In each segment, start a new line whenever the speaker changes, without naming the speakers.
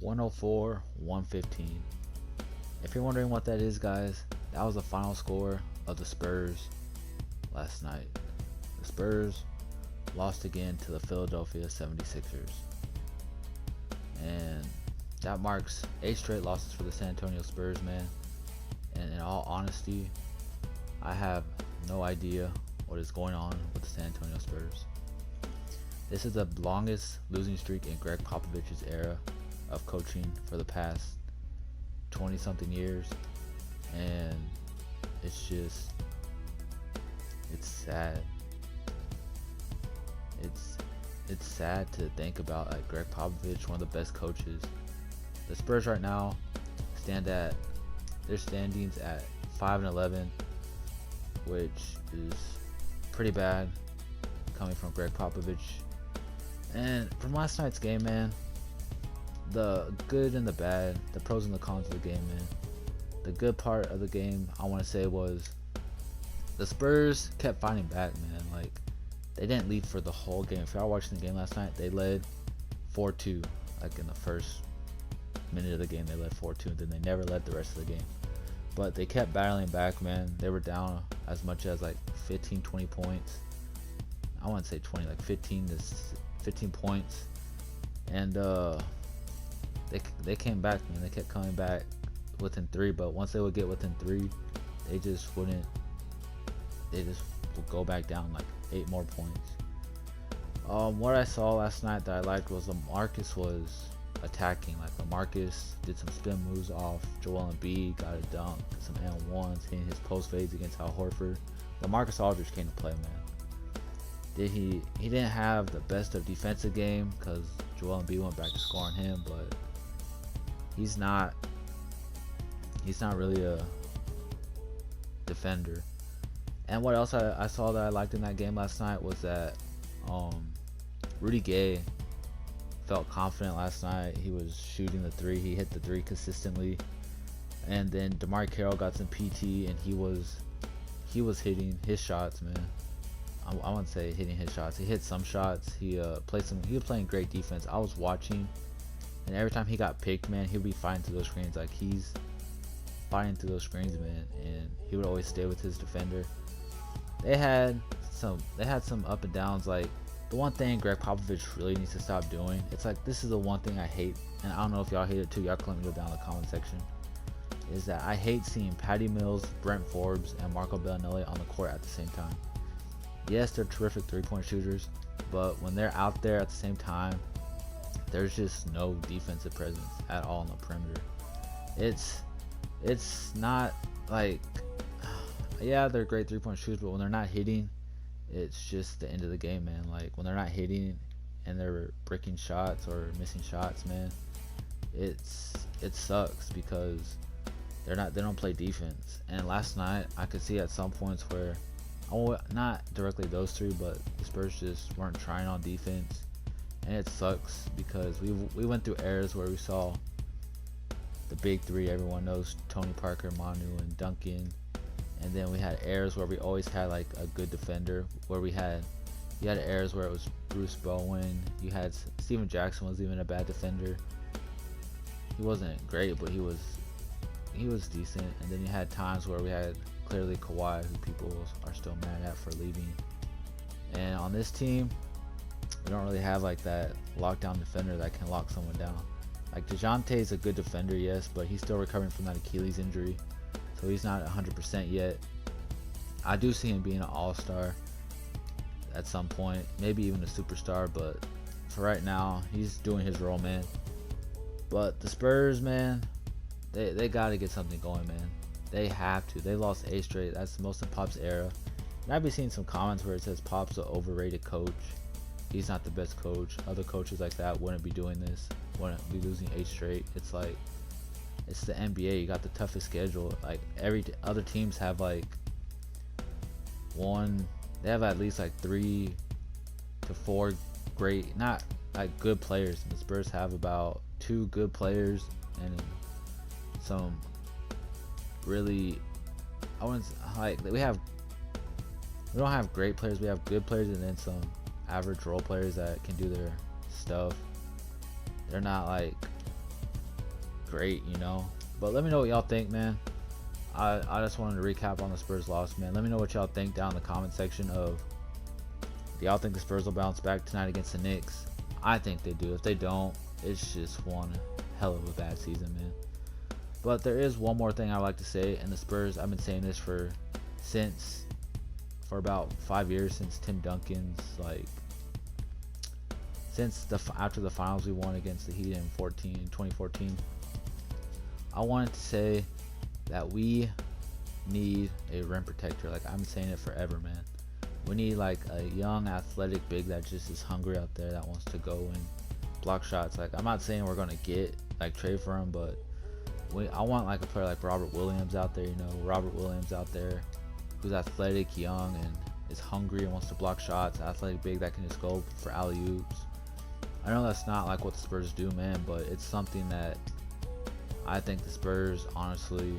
104-115. If you're wondering what that is, guys, that was the final score of the Spurs last night. The Spurs lost again to the Philadelphia 76ers. And that marks 8 straight losses for the San Antonio Spurs, man. And in all honesty, I have no idea what is going on with the San Antonio Spurs. This is the longest losing streak in Greg Popovich's era of coaching for the past 20 something years, and it's sad. It's sad to think about, like, Greg Popovich, one of the best coaches. The Spurs right now stand at their standings at 5-11, which is pretty bad coming from Greg Popovich. And from last night's game, man, the good and the bad, the pros and the cons of the game, man. The good part of the game, I want to say, was the Spurs kept fighting back, man. Like, they didn't lead for the whole game. If y'all were watching the game last night, they led 4-2. Like, in the first minute of the game, they led 4-2, and then they never led the rest of the game. But they kept battling back, man. They were down as much as like 15, 20 points. I wouldn't say 20, like 15 points. And they came back, man. They kept coming back within 3, but once they would get within 3, they just would go back down like 8 more points. What I saw last night that I liked was LaMarcus was attacking. Like, LaMarcus did some spin moves off Joel Embiid, got a dunk, some N1s, hitting his post fades against Al Horford. LaMarcus Aldridge came to play, man. He didn't have the best of defensive game because Joel Embiid went back to scoring him, but he's not really a defender. And what else I saw that I liked in that game last night was that Rudy Gay felt confident last night. He was shooting the 3. He hit the 3 consistently. And then DeMar Carroll got some PT, and he was hitting his shots, man. I wouldn't say hitting his shots. He hit some shots. He was playing great defense. I was watching, and every time he got picked, man, he would be fighting through those screens. Like, he's fighting through those screens, man, and he would always stay with his defender. They had some up and downs. Like, the one thing Greg Popovich really needs to stop doing, it's like, this is the one thing I hate, and I don't know if y'all hate it too. Y'all can let me know down in the comment section. Is that I hate seeing Patty Mills, Brent Forbes, and Marco Bellinelli on the court at the same time. Yes, they're terrific 3-point shooters, but when they're out there at the same time, there's just no defensive presence at all on the perimeter. It's not like, yeah, they're great 3-point shooters, but when they're not hitting, it's just the end of the game, man. Like, when they're not hitting and they're breaking shots or missing shots, man, it sucks because they don't play defense. And last night I could see at some points where, not directly those 3, but the Spurs just weren't trying on defense, and it sucks because we went through eras where we saw the big 3. Everyone knows Tony Parker, Manu, and Duncan. And then we had eras where we always had like a good defender, where you had eras where it was Bruce Bowen. You had Steven Jackson was even a bad defender. He wasn't great, but he was decent. And then you had times where we had clearly Kawhi, who people are still mad at for leaving. And on this team, we don't really have like that lockdown defender that can lock someone down. Like, DeJounte's a good defender, yes, but he's still recovering from that Achilles injury, so he's not 100% yet. I do see him being an all-star at some point, maybe even a superstar, but for right now, he's doing his role, man. But the Spurs, man, they got to get something going, man. They have to. They lost 8 straight. That's the most in Pop's era. And I've been seeing some comments where it says Pop's an overrated coach. He's not the best coach. Other coaches like that wouldn't be doing this. Wouldn't be losing 8 straight. It's like, it's the NBA. You got the toughest schedule. Like, other teams have like they have at least like 3 to 4 great, not like good players. And the Spurs have about 2 good players and some really, I wouldn't like, we don't have great players. We have good players and then some average role players that can do their stuff. They're not like great, you know. But let me know what y'all think, man. I just wanted to recap on the Spurs loss, man. Let me know what y'all think down in the comment section of, do y'all think the Spurs will bounce back tonight against the Knicks? I think they do. If they don't, it's just one hell of a bad season, man. But there is one more thing I would like to say, and the Spurs, I've been saying this for about 5 years, since Tim Duncan's, like, since after the finals we won against the Heat in 2014. I wanted to say that we need a rim protector. Like, I'm saying it forever, man. We need like a young athletic big that just is hungry out there, that wants to go and block shots. Like, I'm not saying we're gonna get like trade for him, but I want like a player like Robert Williams out there, you know, Robert Williams out there who's athletic, young, and is hungry and wants to block shots, athletic big that can just go for alley-oops. I know that's not like what the Spurs do, man, but it's something that I think the Spurs honestly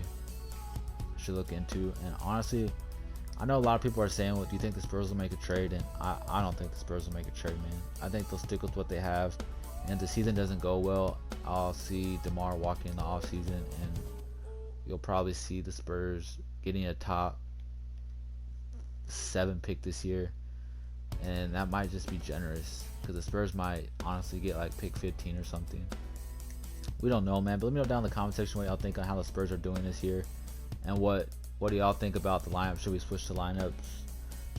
should look into. And honestly, I know a lot of people are saying, well, do you think the Spurs will make a trade? And I don't think the Spurs will make a trade, man. I think they'll stick with what they have. And if the season doesn't go well, I'll see DeMar walking in the offseason, and you'll probably see the Spurs getting a top 7 pick this year. And that might just be generous, because the Spurs might honestly get like pick 15 or something. We don't know, man. But let me know down in the comment section what y'all think on how the Spurs are doing this year, and what do y'all think about the lineup? Should we switch the lineups?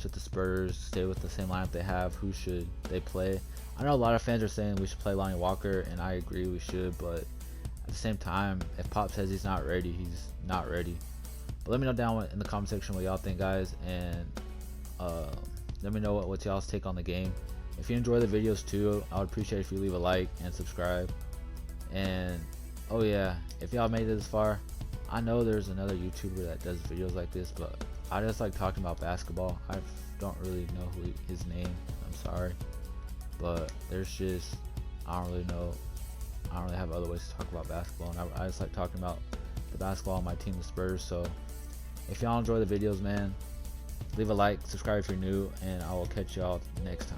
Should the Spurs stay with the same lineup they have? Who should they play? I know a lot of fans are saying we should play Lonnie Walker, and I agree we should, but at the same time, if Pop says he's not ready, he's not ready. But let me know down in the comment section what y'all think, guys, and let me know what y'all's take on the game. If you enjoy the videos too, I would appreciate if you leave a like and subscribe. And oh yeah, if y'all made it this far, I know there's another YouTuber that does videos like this, but I just like talking about basketball. I don't really know his name, I'm sorry, but there's just, I don't really have other ways to talk about basketball, and I just like talking about the basketball on my team, the Spurs. So if y'all enjoy the videos, man, leave a like, subscribe if you're new, and I will catch y'all next time.